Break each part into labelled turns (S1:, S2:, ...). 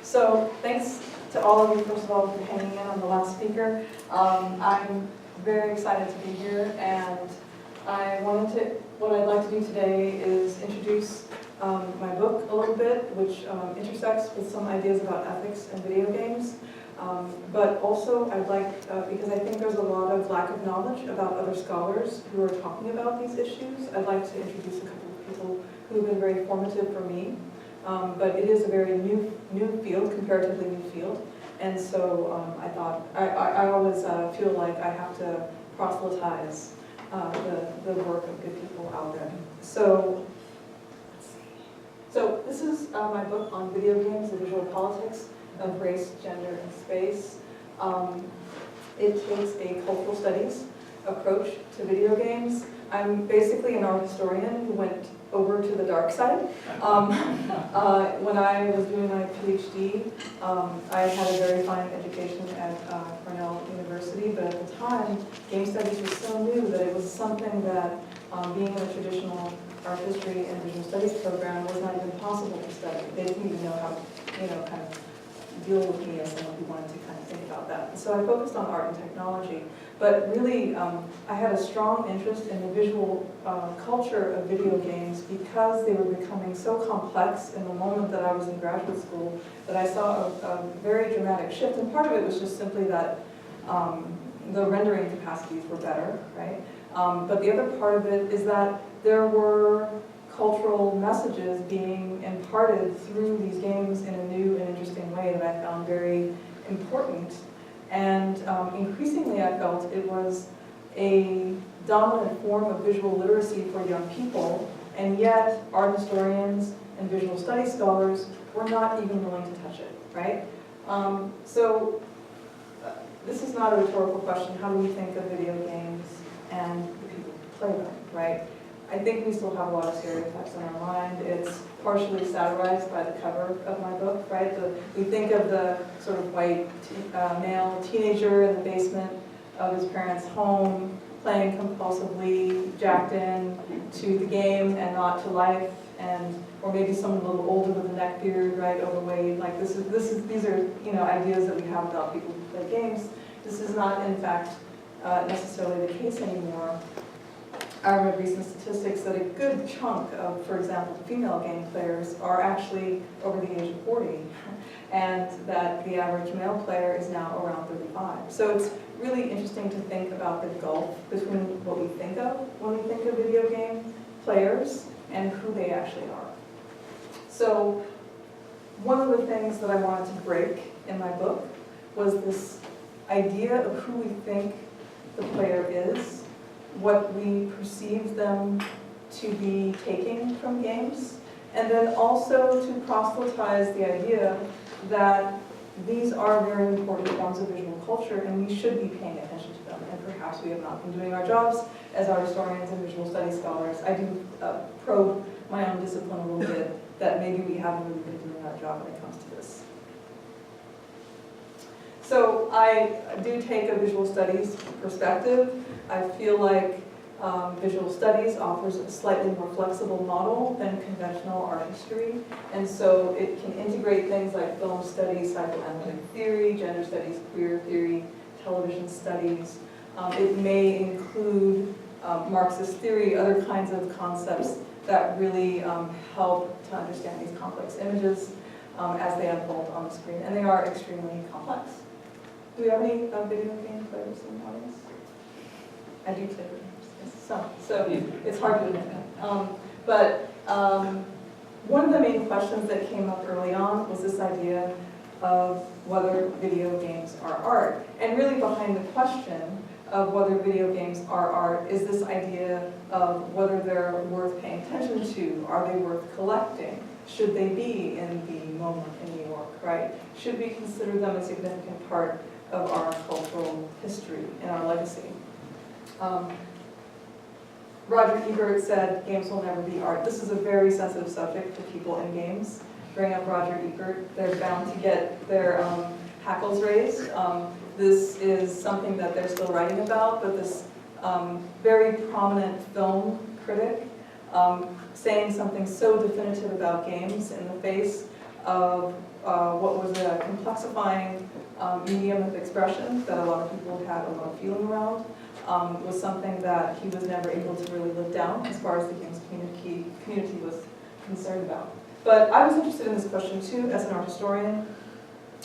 S1: So thanks to all of you, first of all, for hanging in on the last speaker. I'm very excited to be here, and what I'd like to do today is introduce my book a little bit, which intersects with some ideas about ethics and video games. But also I'd like, because I think there's a lot of lack of knowledge about other scholars who are talking about these issues, I'd like to introduce a couple of people who have been very formative for me. But it is a very new field, comparatively new field. And so I thought, I always feel like I have to proselytize the work of good people out there. So, let's see. So this is my book on video games, the visual politics of race, gender, and space. It takes a cultural studies approach to video games. I'm basically an art historian who went over to the dark side. When I was doing my PhD, I had a very fine education at Cornell University, but at the time, game studies was so new that it was something that, being in a traditional art history and visual studies program, was not even possible to study. They didn't even know how to, kind of deal with me as someone who wanted to kind of think about that. So I focused on art and technology, but really I had a strong interest in the visual culture of video games because they were becoming so complex in the moment that I was in graduate school that I saw a very dramatic shift, and part of it was just simply that the rendering capacities were better, right? But the other part of it is that there were cultural messages being imparted through these games in a new and interesting way that I found very important. And increasingly I felt it was a dominant form of visual literacy for young people, and yet art historians and visual studies scholars were not even willing to touch it, right? So this is not a rhetorical question. How do we think of video games and the people who play them, right? I think we still have a lot of stereotypes in our mind. It's partially satirized by the cover of my book, right? We think of the sort of white male teenager in the basement of his parents' home, playing compulsively, jacked in to the game and not to life, or maybe someone a little older with a neck beard, right, overweight. Like these are ideas that we have about people who play games. This is not, in fact, necessarily the case anymore. I read recent statistics that a good chunk of, for example, female game players are actually over the age of 40, and that the average male player is now around 35. So it's really interesting to think about the gulf between what we think of when we think of video game players and who they actually are. So one of the things that I wanted to break in my book was this idea of who we think the player is, what we perceive them to be taking from games, and then also to proselytize the idea that these are very important forms of visual culture and we should be paying attention to them, and perhaps we have not been doing our jobs as art historians and visual studies scholars. I do probe my own discipline a little bit that maybe we haven't really been doing our job when it comes to this. So I do take a visual studies perspective. I feel like visual studies offers a slightly more flexible model than conventional art history, and so it can integrate things like film studies, psychoanalytic theory, gender studies, queer theory, television studies. It may include Marxist theory, other kinds of concepts that really help to understand these complex images as they unfold on the screen, and they are extremely complex. Do we have any video game players in the audience? I do play video games, so it's hard to admit that. But one of the main questions that came up early on was this idea of whether video games are art. And really behind the question of whether video games are art is this idea of whether they're worth paying attention to. Are they worth collecting? Should they be in the moment in New York, right? Should we consider them a significant part of our cultural history and our legacy? Roger Ebert said, games will never be art. This is a very sensitive subject to people in games. Bring up Roger Ebert, they're bound to get their hackles raised. This is something that they're still writing about, but this very prominent film critic saying something so definitive about games in the face of what was a complexifying medium of expression that a lot of people had a lot of feeling around, was something that he was never able to really live down as far as the games community was concerned about. But I was interested in this question too as an art historian.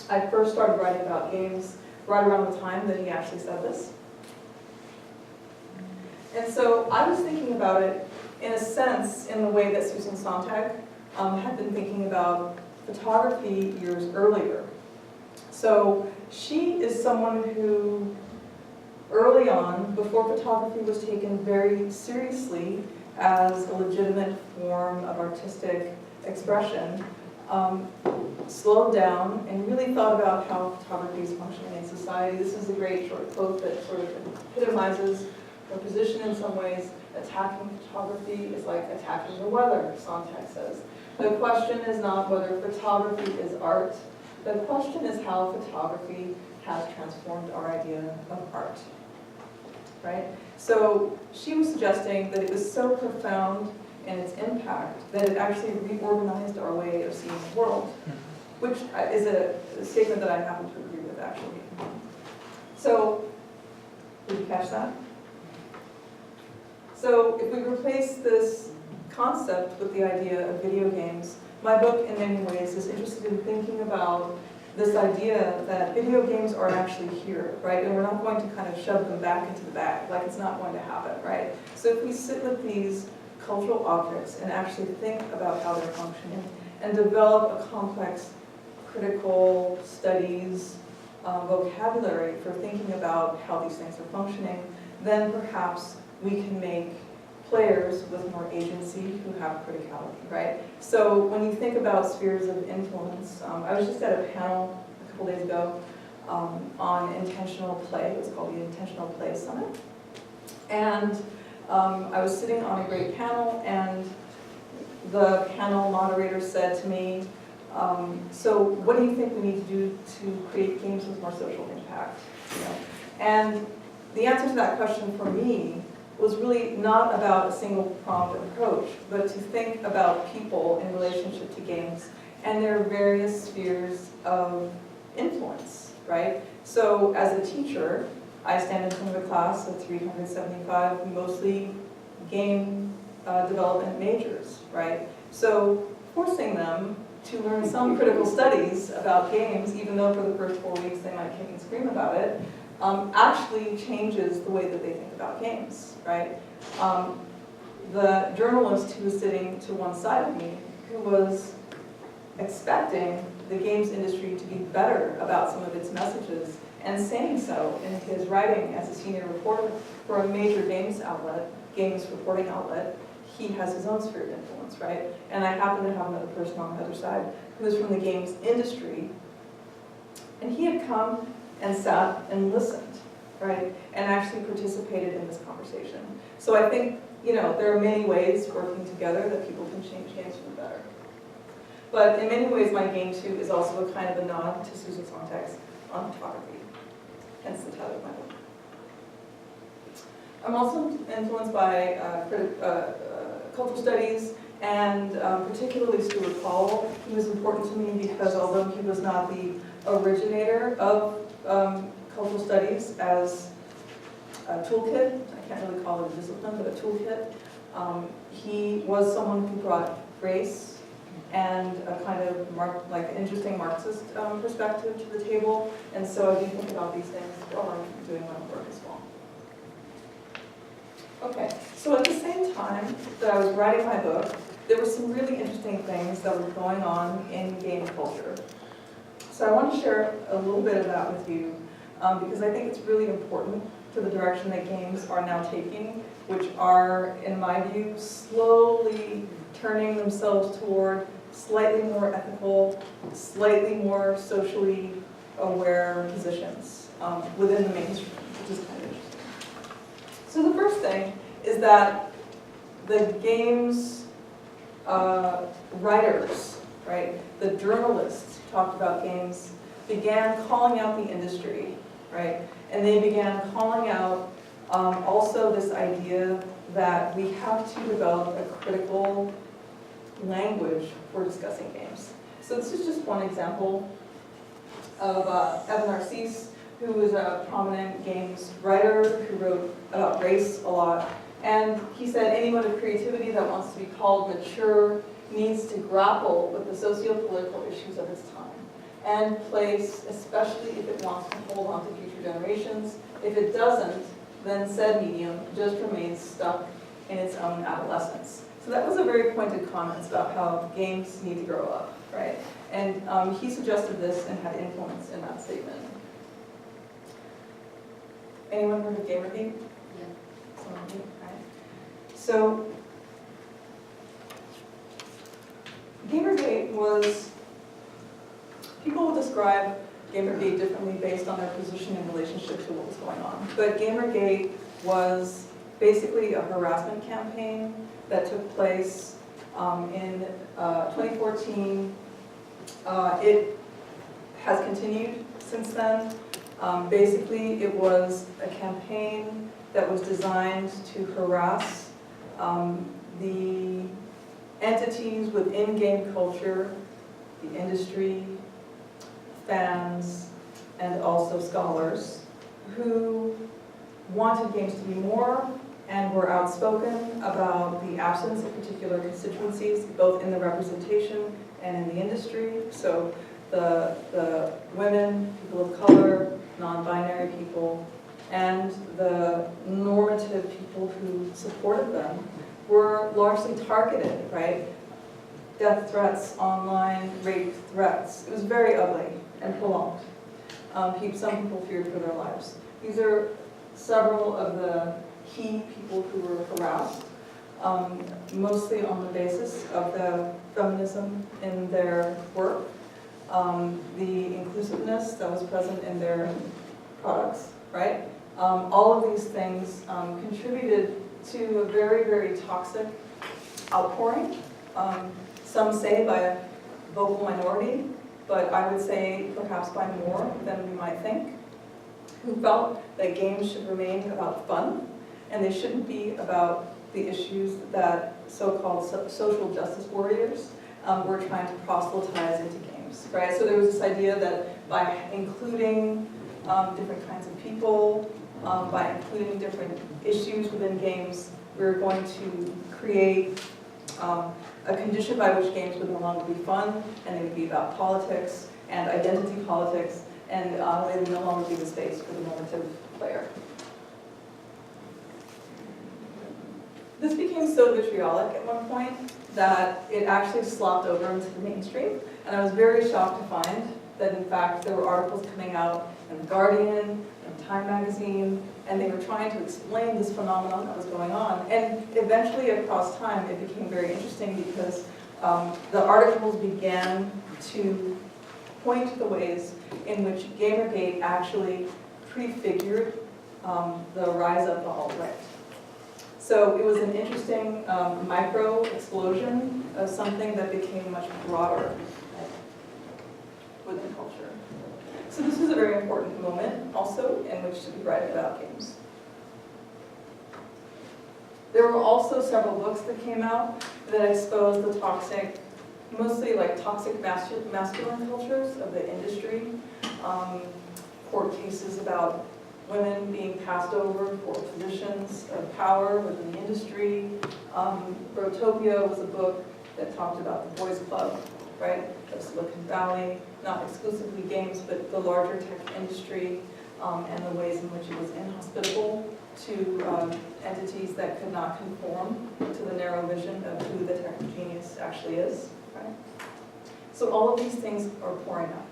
S1: I first started writing about games right around the time that he actually said this. And so I was thinking about it in a sense in the way that Susan Sontag had been thinking about photography years earlier. So she is someone who early on, before photography was taken very seriously as a legitimate form of artistic expression, slowed down and really thought about how photography is functioning in society. This is a great short quote that sort of epitomizes her position in some ways. Attacking photography is like attacking the weather, Sontag says. The question is not whether photography is art. The question is how photography has transformed our idea of art. Right? So she was suggesting that it was so profound in its impact that it actually reorganized our way of seeing the world, which is a statement that I happen to agree with, actually. So, did you catch that? So if we replace this concept with the idea of video games, my book in many ways is interested in thinking about this idea that video games are actually here, right? And we're not going to kind of shove them back into the bag, like it's not going to happen, right? So if we sit with these cultural objects and actually think about how they're functioning and develop a complex critical studies vocabulary for thinking about how these things are functioning, then perhaps we can make players with more agency who have criticality, right? So when you think about spheres of influence, I was just at a panel a couple days ago on intentional play. It was called the Intentional Play Summit. And I was sitting on a great panel, and the panel moderator said to me, so what do you think we need to do to create games with more social impact? You know? And the answer to that question for me was really not about a single-pronged approach, but to think about people in relationship to games and their various spheres of influence, right? So as a teacher, I stand in front of a class of 375, mostly game development majors, right? So forcing them to learn some critical studies about games, even though for the first 4 weeks they might kick and scream about it, actually changes the way that they think about games, right? The journalist who was sitting to one side of me, who was expecting the games industry to be better about some of its messages, and saying so in his writing as a senior reporter for a major games outlet, games reporting outlet, he has his own sphere of influence, right? And I happen to have another person on the other side who is from the games industry, and he had come and sat and listened, right? And actually participated in this conversation. So I think, you know, there are many ways working together that people can change games for the better. But in many ways, my game too is also a kind of a nod to Susan Sontag's on photography, hence the title of my book. I'm also influenced by cultural studies, and particularly Stuart Hall. He was important to me because although he was not the originator of cultural studies as a toolkit, I can't really call it a discipline, but a toolkit, he was someone who brought grace and a kind of like interesting Marxist perspective to the table, and so I do think about these things while I'm doing my work as well. Okay, so at the same time that I was writing my book, there were some really interesting things that were going on in game culture. So I want to share a little bit of that with you because I think it's really important to the direction that games are now taking, which are, in my view, slowly turning themselves toward slightly more ethical, slightly more socially aware positions within the mainstream, which is kind of interesting. So the first thing is that the games writers, right, the journalists who talked about games, began calling out the industry, right, and they began calling out also this idea that we have to develop a critical language for discussing games. So So this is just one example of Evan Narcisse, who is a prominent games writer who wrote about race a lot. And he said anyone of creativity that wants to be called mature needs to grapple with the socio-political issues of its time and place, especially if it wants to hold on to future generations. If it doesn't, then said medium just remains stuck in its own adolescence. So that was a very pointed comment about how games need to grow up, right? And he suggested this and had influence in that statement. Anyone heard of Gamergate?
S2: Yeah.
S1: Someone did, right? So Gamergate was, people will describe Gamergate differently based on their position in relationship to what was going on. But Gamergate was basically a harassment campaign that took place in 2014. It has continued since then. Basically, it was a campaign that was designed to harass the entities within game culture, the industry, fans, and also scholars who wanted games to be more and were outspoken about the absence of particular constituencies, both in the representation and in the industry. So the women, people of color, non-binary people, and the normative people who supported them were largely targeted, right? Death threats, online rape threats. It was very ugly and prolonged. Some people feared for their lives. These are several of the key people who were harassed, mostly on the basis of the feminism in their work, the inclusiveness that was present in their products, right? All of these things contributed to a very, very toxic outpouring. Some say by a vocal minority, but I would say perhaps by more than we might think, who felt that games should remain about fun, and they shouldn't be about the issues that so-called social justice warriors were trying to proselytize into games, right? So there was this idea that by including different kinds of people, by including different issues within games, we were going to create a condition by which games would no longer be fun, and they would be about politics and identity politics, and they would no longer be the space for the normative player. This became so vitriolic at one point that it actually slopped over into the mainstream, and I was very shocked to find that in fact there were articles coming out in The Guardian, in Time magazine, and they were trying to explain this phenomenon that was going on. And eventually across time it became very interesting because the articles began to point to the ways in which Gamergate actually prefigured the rise of the alt-right. So it was an interesting micro explosion of something that became much broader within culture. So this was a very important moment also in which to be writing about games. There were also several books that came out that exposed the toxic, mostly like toxic masculine cultures of the industry. Court cases about women being passed over for positions of power within the industry. Brotopia was a book that talked about the boys club, right, of Silicon Valley, not exclusively games, but the larger tech industry, and the ways in which it was inhospitable to entities that could not conform to the narrow vision of who the tech genius actually is, right? So all of these things are pouring out.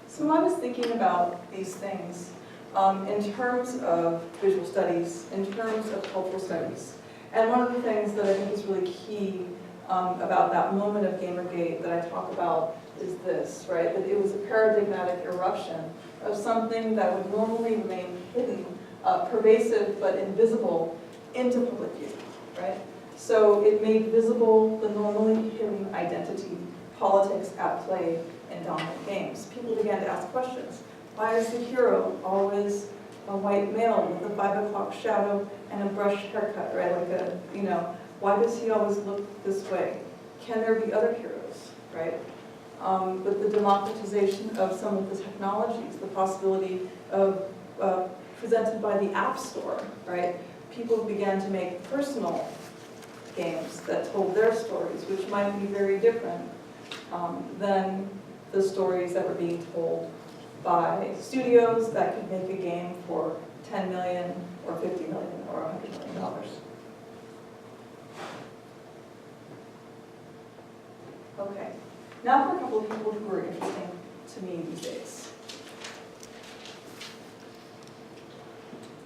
S1: So I was thinking about these things in terms of visual studies, in terms of cultural studies. And one of the things that I think is really key about that moment of Gamergate that I talk about is this, right? That it was a paradigmatic eruption of something that would normally remain hidden, pervasive but invisible, into public view, right? So it made visible the normally hidden identity, politics at play in dominant games. People began to ask questions. Why is the hero always a white male with a 5 o'clock shadow and a brushed haircut, right? Like a, why does he always look this way? Can there be other heroes? right? With the democratization of some of the technologies, the possibility of presented by the App Store, right? People began to make personal games that told their stories, which might be very different than the stories that were being told by studios that could make a game for $10 million or $50 million or $100 million. Okay, now for a couple of people who are interesting to me these days.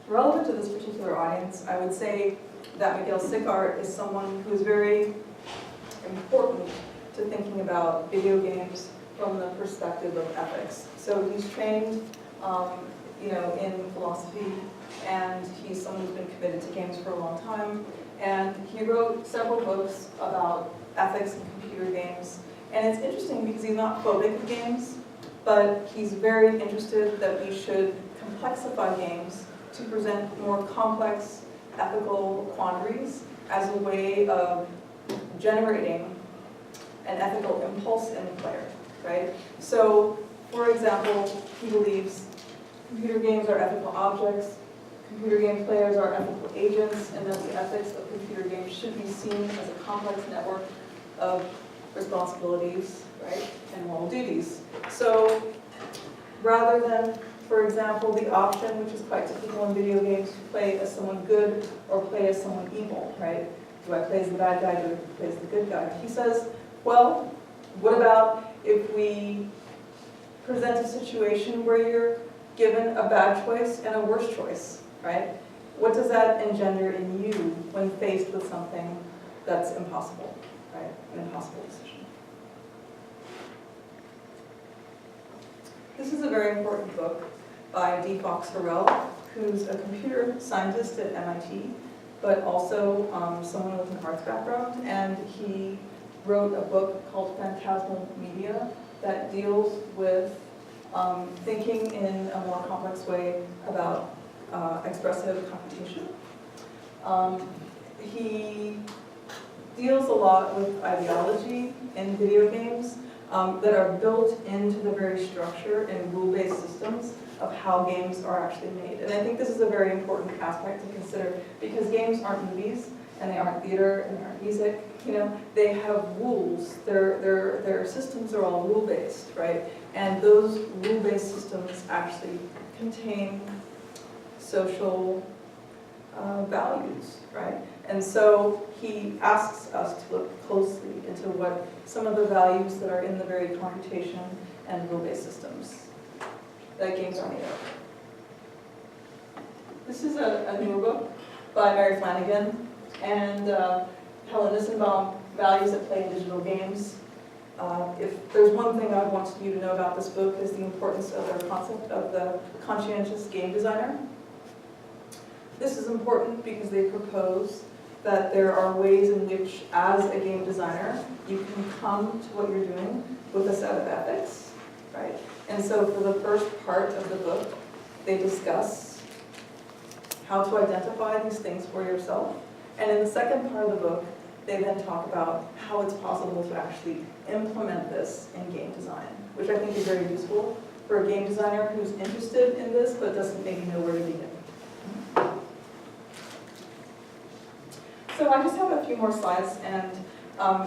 S1: Relevant to this particular audience, I would say that Miguel Sicart is someone who is very important to thinking about video games from the perspective of ethics. So he's trained, in philosophy, and he's someone who's been committed to games for a long time. And he wrote several books about ethics in computer games. And it's interesting because he's not phobic of games, but he's very interested that we should complexify games to present more complex ethical quandaries as a way of generating an ethical impulse in the player, right? So, for example, he believes computer games are ethical objects, computer game players are ethical agents, and that the ethics of computer games should be seen as a complex network of responsibilities, right, and moral duties. So, rather than, for example, the option, which is quite typical in video games, to play as someone good or play as someone evil, right? Do I play as the bad guy, do I play as the good guy? He says, well, what about if we present a situation where you're given a bad choice and a worse choice, right? What does that engender in you when faced with something that's impossible, right? An impossible decision. This is a very important book by D. Fox Harrell, who's a computer scientist at MIT, but also someone with an arts background, and he wrote a book called Phantasmal Media that deals with thinking in a more complex way about expressive computation. He deals a lot with ideology in video games that are built into the very structure and rule-based systems of how games are actually made. And I think this is a very important aspect to consider because games aren't movies and they aren't theater and they aren't music. They have rules. Their systems are all rule-based, right? And those rule-based systems actually contain social values, right? And so he asks us to look closely into what some of the values that are in the very computation and rule-based systems that games are made of. This is a newer book by Mary Flanagan and Helen Nissenbaum, Values at Play in Digital Games. If there's one thing I want you to know about this book is the importance of their concept of the conscientious game designer. This is important because they propose that there are ways in which, as a game designer, you can come to what you're doing with a set of ethics, right? And so for the first part of the book, they discuss how to identify these things for yourself. And in the second part of the book, they then talk about how it's possible to actually implement this in game design, which I think is very useful for a game designer who's interested in this but doesn't maybe know where to begin. So I just have a few more slides, and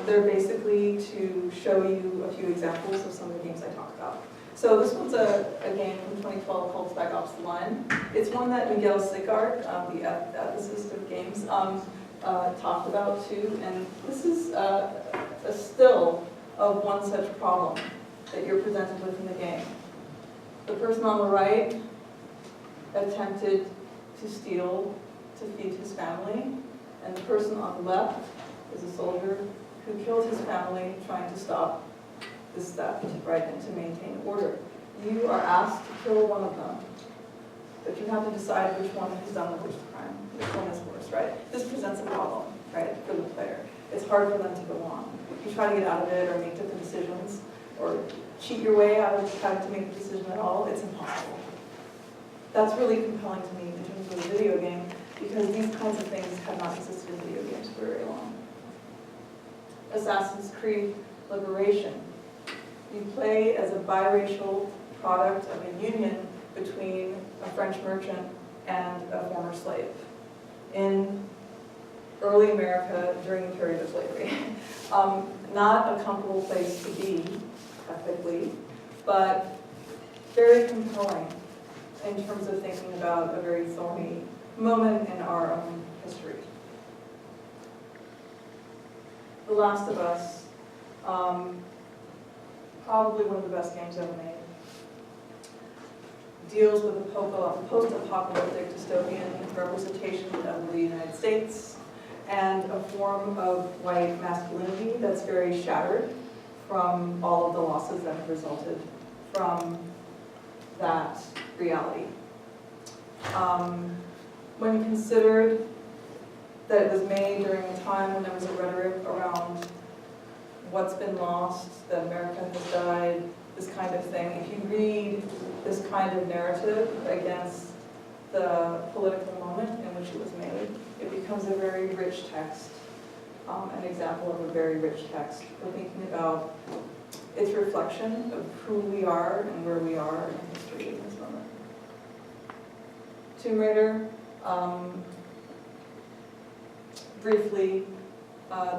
S1: they're basically to show you a few examples of some of the games I talk about. So this one's a game from 2012 called Spec Ops: The Line. It's one that Miguel Sicart, the ethicist of games, talked about too, and this is a still of one such problem that you're presented with in the game. The person on the right attempted to steal to feed his family, and the person on the left is a soldier who killed his family trying to stop this theft, right, and to maintain order. You are asked to kill one of them, but you have to decide which one has done the worst crime, which one is worse, right? This presents a problem, right, for the player. It's hard for them to go on. You try to get out of it or make different decisions or cheat your way out of having to make a decision at all, it's impossible. That's really compelling to me in terms of a video game because these kinds of things have not existed in video games for very long. Assassin's Creed Liberation. You play as a biracial product of a union between a French merchant and a former slave in early America during the period of slavery. Not a comfortable place to be, ethically, but very compelling in terms of thinking about a very thorny moment in our own history. The Last of Us, probably one of the best games ever made, deals with a post-apocalyptic dystopian representation of the United States and a form of white masculinity that's very shattered from all of the losses that have resulted from that reality. When considered that it was made during a time when there was a rhetoric around what's been lost, that America has died, this kind of thing, if you read this kind of narrative against the political moment in which it was made, it becomes a very rich text, an example of a very rich text for thinking about its reflection of who we are and where we are in history in this moment. Tomb Raider, briefly,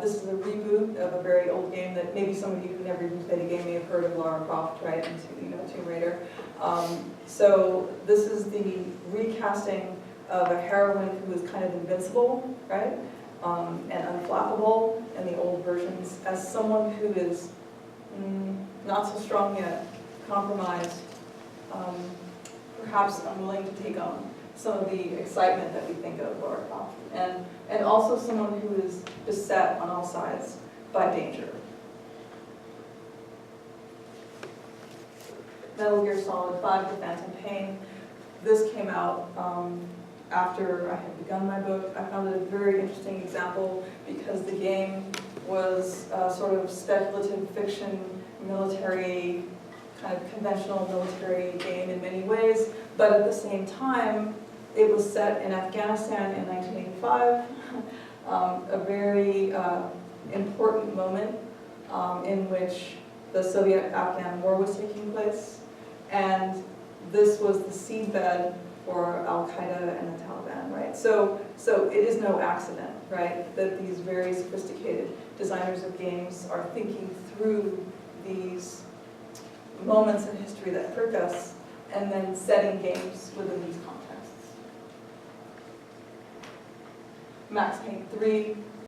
S1: this is a reboot of a very old game that maybe some of you who never even played a game may have heard of, Lara Croft, right, and Tomb Raider. So this is the recasting of a heroine who is kind of invincible, right, and unflappable in the old versions, as someone who is not so strong yet, compromised, perhaps unwilling to take on some of the excitement that we think of Lara Croft, and also someone who is beset on all sides by danger. Metal Gear Solid 5, The Phantom Pain. This came out after I had begun my book. I found it a very interesting example because the game was a sort of speculative fiction, military, kind of conventional military game in many ways, but at the same time, it was set in Afghanistan in 1985, a very important moment in which the Soviet-Afghan War was taking place, and this was the seedbed for Al-Qaeda and the Taliban, right? So it is no accident, right, that these very sophisticated designers of games are thinking through these moments in history that prick us and then setting games within these contexts. Max Payne 3,